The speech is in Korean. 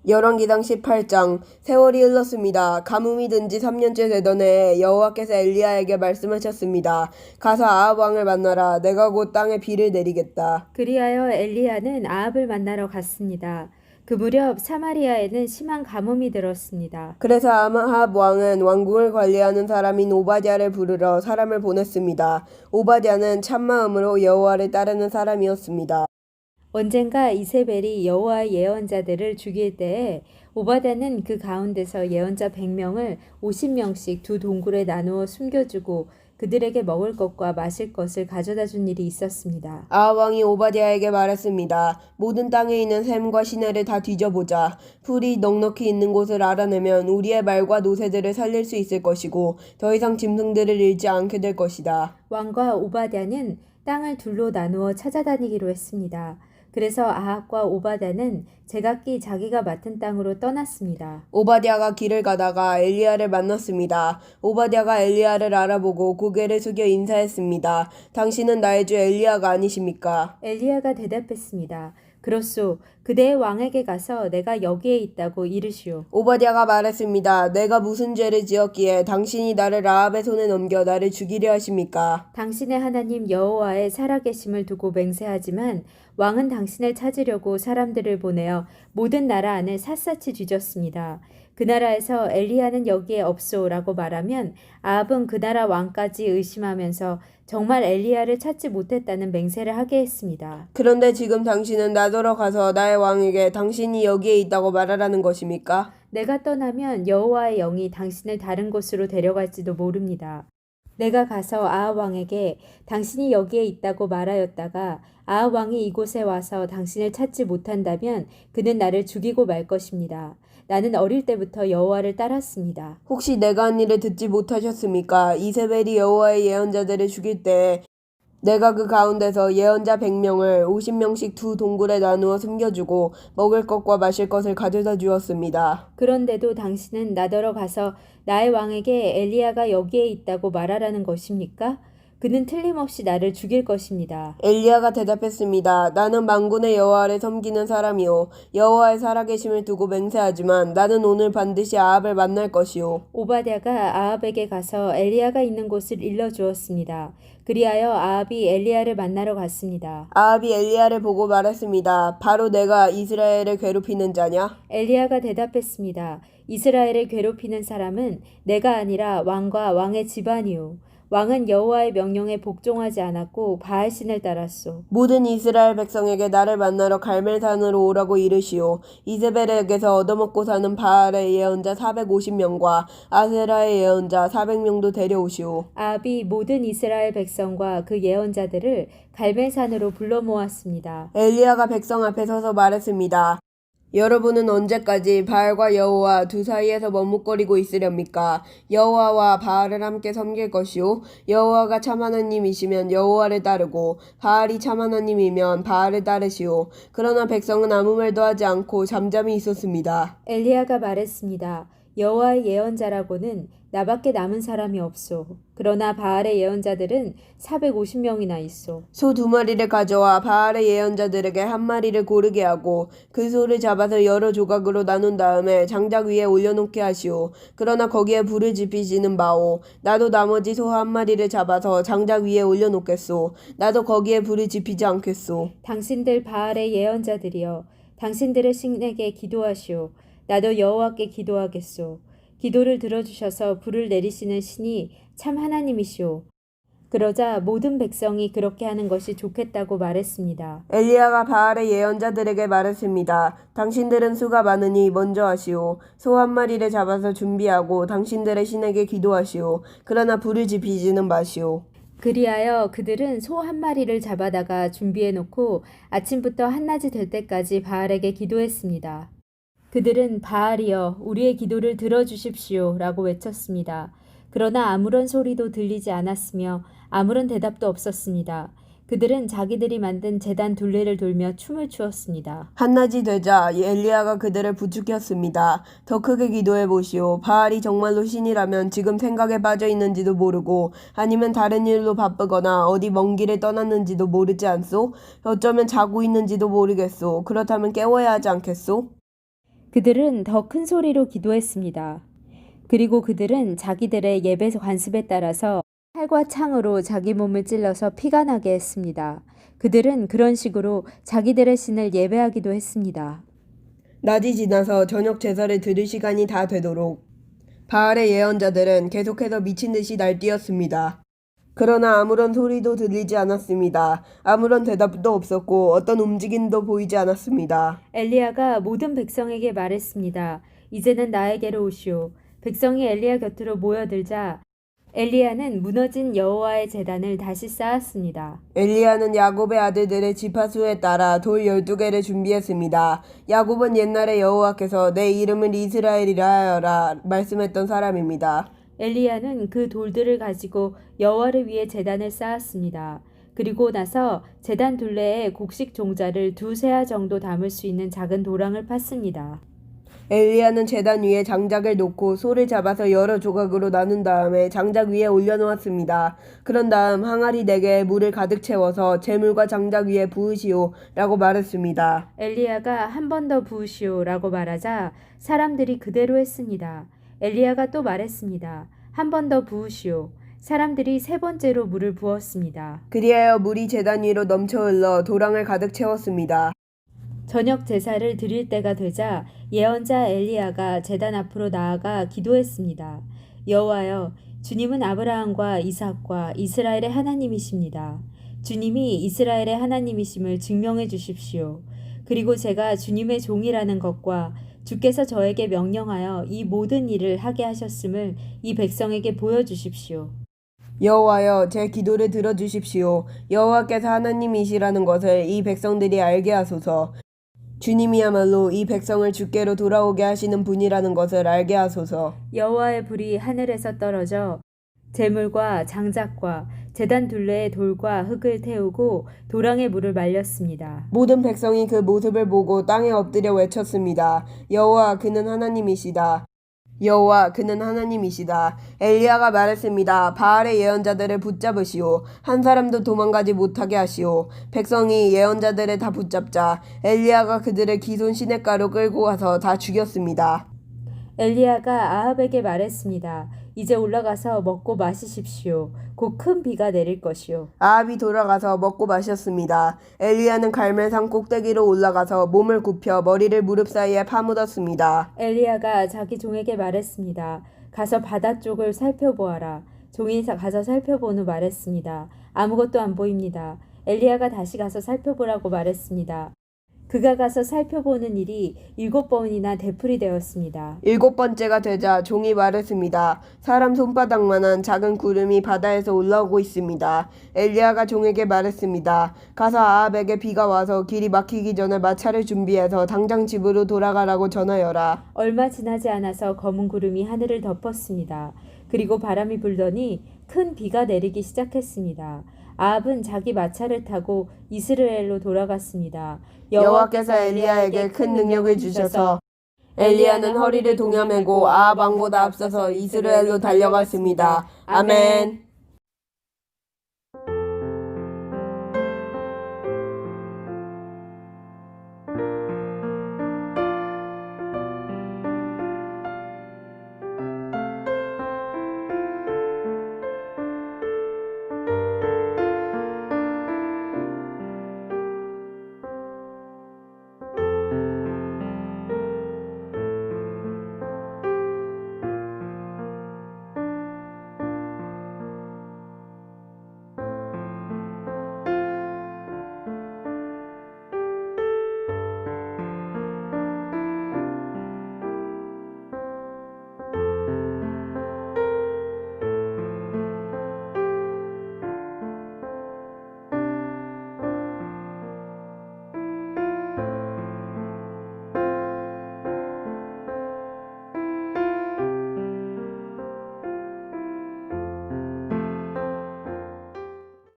열왕기상 18장. 세월이 흘렀습니다. 가뭄이 든 지 3년째 되던 해에 여호와께서 엘리야에게 말씀하셨습니다. 가서 아합 왕을 만나라. 내가 곧 땅에 비를 내리겠다. 그리하여 엘리야는 아합을 만나러 갔습니다. 그 무렵 사마리아에는 심한 가뭄이 들었습니다. 그래서 아합 왕은 왕궁을 관리하는 사람인 오바댜를 부르러 사람을 보냈습니다. 오바댜는 참마음으로 여호와를 따르는 사람이었습니다. 언젠가 이세벨이 여호와의 예언자들을 죽일 때에 오바댜는 그 가운데서 예언자 100명을 50명씩 두 동굴에 나누어 숨겨주고 그들에게 먹을 것과 마실 것을 가져다 준 일이 있었습니다. 아합 왕이 오바댜에게 말했습니다. 모든 땅에 있는 샘과 시내를 다 뒤져보자. 풀이 넉넉히 있는 곳을 알아내면 우리의 말과 노새들을 살릴 수 있을 것이고 더 이상 짐승들을 잃지 않게 될 것이다. 왕과 오바댜는 땅을 둘로 나누어 찾아다니기로 했습니다. 그래서 아합과 오바댜는 제각기 자기가 맡은 땅으로 떠났습니다. 오바댜가 길을 가다가 엘리야를 만났습니다. 오바댜가 엘리야를 알아보고 고개를 숙여 인사했습니다. 당신은 나의 주 엘리야가 아니십니까? 엘리야가 대답했습니다. 그렇소. 그대의 왕에게 가서 내가 여기에 있다고 이르시오. 오바댜가 말했습니다. 내가 무슨 죄를 지었기에 당신이 나를 라합의 손에 넘겨 나를 죽이려 하십니까? 당신의 하나님 여호와의 살아계심을 두고 맹세하지만 왕은 당신을 찾으려고 사람들을 보내어 모든 나라 안을 샅샅이 뒤졌습니다. 그 나라에서 엘리야는 여기에 없소라고 말하면 아합은 그 나라 왕까지 의심하면서 정말 엘리야를 찾지 못했다는 맹세를 하게 했습니다. 그런데 지금 당신은 나더러 가서 나의 왕에게 당신이 여기에 있다고 말하라는 것입니까? 내가 떠나면 여호와의 영이 당신을 다른 곳으로 데려갈지도 모릅니다. 내가 가서 아합 왕에게 당신이 여기에 있다고 말하였다가 아합 왕이 이곳에 와서 당신을 찾지 못한다면 그는 나를 죽이고 말 것입니다. 나는 어릴 때부터 여호와를 따랐습니다. 혹시 내가 한 일을 듣지 못하셨습니까? 이세벨이 여호와의 예언자들을 죽일 때 내가 그 가운데서 예언자 100명을 50명씩 두 동굴에 나누어 숨겨주고 먹을 것과 마실 것을 가져다 주었습니다. 그런데도 당신은 나더러 가서 나의 왕에게 엘리야가 여기에 있다고 말하라는 것입니까? 그는 틀림없이 나를 죽일 것입니다. 엘리야가 대답했습니다. 나는 만군의 여호와를 섬기는 사람이요 여호와의 살아계심을 두고 맹세하지만 나는 오늘 반드시 아합을 만날 것이요. 오바댜가 아합에게 가서 엘리야가 있는 곳을 일러주었습니다. 그리하여 아합이 엘리야를 만나러 갔습니다. 아합이 엘리야를 보고 말했습니다. 바로 내가 이스라엘을 괴롭히는 자냐? 엘리야가 대답했습니다. 이스라엘을 괴롭히는 사람은 내가 아니라 왕과 왕의 집안이요. 왕은 여호와의 명령에 복종하지 않았고 바알신을 따랐소. 모든 이스라엘 백성에게 나를 만나러 갈멜산으로 오라고 이르시오. 이세벨에게서 얻어먹고 사는 바알의 예언자 450명과 아세라의 예언자 400명도 데려오시오. 아합이 모든 이스라엘 백성과 그 예언자들을 갈멜산으로 불러 모았습니다. 엘리야가 백성 앞에 서서 말했습니다. 여러분은 언제까지 바알과 여호와 두 사이에서 머뭇거리고 있으렵니까? 여호와와 바알을 함께 섬길 것이요 여호와가 참 하나님이시면 여호와를 따르고 바알이 참 하나님이면 바알을 따르시오. 그러나 백성은 아무 말도 하지 않고 잠잠히 있었습니다. 엘리야가 말했습니다. 여호와의 예언자라고는 나밖에 남은 사람이 없소. 그러나 바알의 예언자들은 450명이나 있소. 소 2마리를 가져와 바알의 예언자들에게 1마리를 고르게 하고 그 소를 잡아서 여러 조각으로 나눈 다음에 장작 위에 올려놓게 하시오. 그러나 거기에 불을 지피지는 마오. 나도 나머지 소 1마리를 잡아서 장작 위에 올려놓겠소. 나도 거기에 불을 지피지 않겠소. 당신들 바알의 예언자들이여, 당신들의 신에게 기도하시오. 나도 여호와께 기도하겠소. 기도를 들어주셔서 불을 내리시는 신이 참 하나님이시오. 그러자 모든 백성이 그렇게 하는 것이 좋겠다고 말했습니다. 엘리야가 바알의 예언자들에게 말했습니다. 당신들은 수가 많으니 먼저 하시오. 소 1마리를 잡아서 준비하고 당신들의 신에게 기도하시오. 그러나 불을 지피지는 마시오. 그리하여 그들은 소 1마리를 잡아다가 준비해놓고 아침부터 한낮이 될 때까지 바알에게 기도했습니다. 그들은 바알이여 우리의 기도를 들어주십시오 라고 외쳤습니다. 그러나 아무런 소리도 들리지 않았으며 아무런 대답도 없었습니다. 그들은 자기들이 만든 제단 둘레를 돌며 춤을 추었습니다. 한낮이 되자 엘리야가 그들을 부축했습니다. 더 크게 기도해 보시오. 바알이 정말로 신이라면 지금 생각에 빠져 있는지도 모르고 아니면 다른 일로 바쁘거나 어디 먼 길을 떠났는지도 모르지 않소? 어쩌면 자고 있는지도 모르겠소. 그렇다면 깨워야 하지 않겠소? 그들은 더 큰 소리로 기도했습니다. 그리고 그들은 자기들의 예배 관습에 따라서 칼과 창으로 자기 몸을 찔러서 피가 나게 했습니다. 그들은 그런 식으로 자기들의 신을 예배하기도 했습니다. 낮이 지나서 저녁 제사를 드릴 시간이 다 되도록 바알의 예언자들은 계속해서 미친 듯이 날뛰었습니다. 그러나 아무런 소리도 들리지 않았습니다. 아무런 대답도 없었고 어떤 움직임도 보이지 않았습니다. 엘리야가 모든 백성에게 말했습니다. 이제는 나에게로 오시오. 백성이 엘리야 곁으로 모여들자 엘리야는 무너진 여호와의 제단을 다시 쌓았습니다. 엘리야는 야곱의 아들들의 지파수에 따라 돌 12개를 준비했습니다. 야곱은 옛날에 여호와께서 내 이름을 이스라엘이라 하여라 말씀했던 사람입니다. 엘리야는 그 돌들을 가지고 여호와를 위해 제단을 쌓았습니다. 그리고 나서 제단 둘레에 곡식 종자를 2세아 정도 담을 수 있는 작은 도랑을 팠습니다. 엘리야는 제단 위에 장작을 놓고 소를 잡아서 여러 조각으로 나눈 다음에 장작 위에 올려놓았습니다. 그런 다음 항아리 4개에 물을 가득 채워서 제물과 장작 위에 부으시오 라고 말했습니다. 엘리야가 한 번 더 부으시오 라고 말하자 사람들이 그대로 했습니다. 엘리야가 또 말했습니다. 한 번 더 부으시오. 사람들이 3번째로 물을 부었습니다. 그리하여 물이 제단 위로 넘쳐 흘러 도랑을 가득 채웠습니다. 저녁 제사를 드릴 때가 되자 예언자 엘리야가 제단 앞으로 나아가 기도했습니다. 여호와여, 주님은 아브라함과 이삭과 이스라엘의 하나님이십니다. 주님이 이스라엘의 하나님이심을 증명해 주십시오. 그리고 제가 주님의 종이라는 것과 주께서 저에게 명령하여 이 모든 일을 하게 하셨음을 이 백성에게 보여주십시오. 여호와여, 제 기도를 들어주십시오. 여호와께서 하나님이시라는 것을 이 백성들이 알게 하소서. 주님이야말로 이 백성을 주께로 돌아오게 하시는 분이라는 것을 알게 하소서. 여호와의 불이 하늘에서 떨어져 제물과 장작과 제단 둘레의 돌과 흙을 태우고 도랑의 물을 말렸습니다. 모든 백성이 그 모습을 보고 땅에 엎드려 외쳤습니다. 여호와, 그는 하나님이시다. 여호와, 그는 하나님이시다. 엘리야가 말했습니다. 바알의 예언자들을 붙잡으시오. 한 사람도 도망가지 못하게 하시오. 백성이 예언자들을 다 붙잡자 엘리야가 그들을 기손 시냇가로 끌고 가서 다 죽였습니다. 엘리야가 아합에게 말했습니다. 이제 올라가서 먹고 마시십시오. 곧 큰 비가 내릴 것이요. 아합이 돌아가서 먹고 마셨습니다. 엘리야는 갈멜산 꼭대기로 올라가서 몸을 굽혀 머리를 무릎 사이에 파묻었습니다. 엘리야가 자기 종에게 말했습니다. 가서 바다 쪽을 살펴보아라. 종이 가서 살펴본 후 말했습니다. 아무것도 안 보입니다. 엘리야가 다시 가서 살펴보라고 말했습니다. 그가 가서 살펴보는 일이 7번이나 되풀이되었습니다. 7번째가 되자 종이 말했습니다. 사람 손바닥만한 작은 구름이 바다에서 올라오고 있습니다. 엘리야가 종에게 말했습니다. 가서 아합에게 비가 와서 길이 막히기 전에 마차를 준비해서 당장 집으로 돌아가라고 전하여라. 얼마 지나지 않아서 검은 구름이 하늘을 덮었습니다. 그리고 바람이 불더니 큰 비가 내리기 시작했습니다. 아합은 자기 마차를 타고 이스라엘로 돌아갔습니다. 여호와께서 엘리야에게 큰 능력을 주셔서 엘리야는 허리를 동여매고 아합 왕보다 앞서서 이스라엘로 달려갔습니다. 아멘.